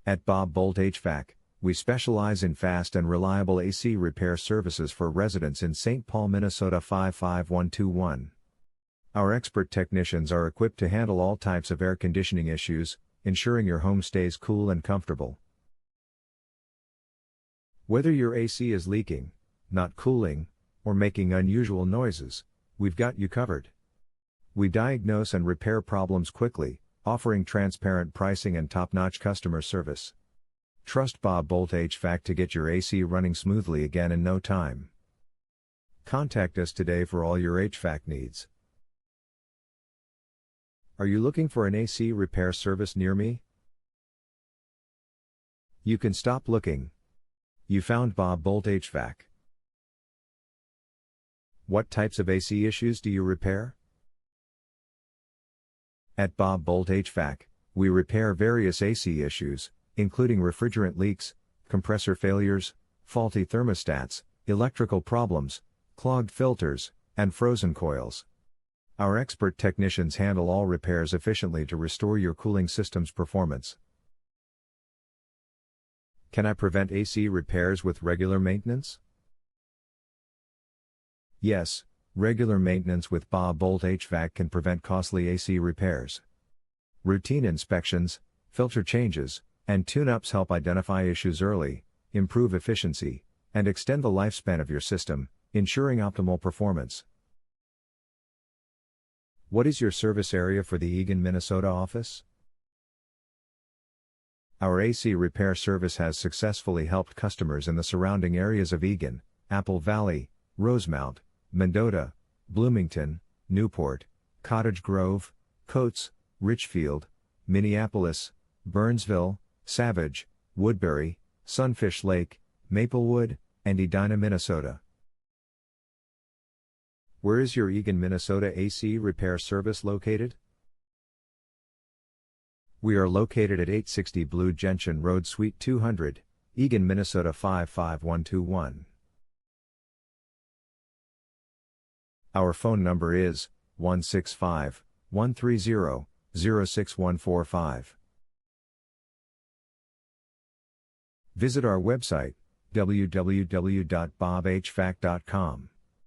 At Boldt HVAC, we specialize in fast and reliable AC repair services for residents in St. Paul, Minnesota 55121. Our expert technicians are equipped to handle all types of air conditioning issues, ensuring your home stays cool and comfortable. Whether your AC is leaking, not cooling, or making unusual noises, we've got you covered. We diagnose and repair problems quickly, offering transparent pricing and top-notch customer service. Trust Boldt HVAC to get your AC running smoothly again in no time. Contact us today for all your HVAC needs. Are you looking for an AC repair service near me? You can stop looking. You found Boldt HVAC. What types of AC issues do you repair? At Boldt HVAC, we repair various AC issues, including refrigerant leaks, compressor failures, faulty thermostats, electrical problems, clogged filters, and frozen coils. Our expert technicians handle all repairs efficiently to restore your cooling system's performance. Can I prevent AC repairs with regular maintenance? Yes, regular maintenance with Boldt HVAC can prevent costly AC repairs. Routine inspections, filter changes, and tune-ups help identify issues early, improve efficiency, and extend the lifespan of your system, ensuring optimal performance. What is your service area for the Eagan, Minnesota office? Our AC repair service has successfully helped customers in the surrounding areas of Eagan, Apple Valley, Rosemount, Mendota, Bloomington, Newport, Cottage Grove, Coates, Richfield, Minneapolis, Burnsville, Savage, Woodbury, Sunfish Lake, Maplewood, and Edina, Minnesota. Where is your Eagan, Minnesota AC repair service located? We are located at 860 Blue Gentian Road, Suite 200, Eagan, Minnesota 55121. Our phone number is 165-130-06145. Visit our website, www.bobhvac.com.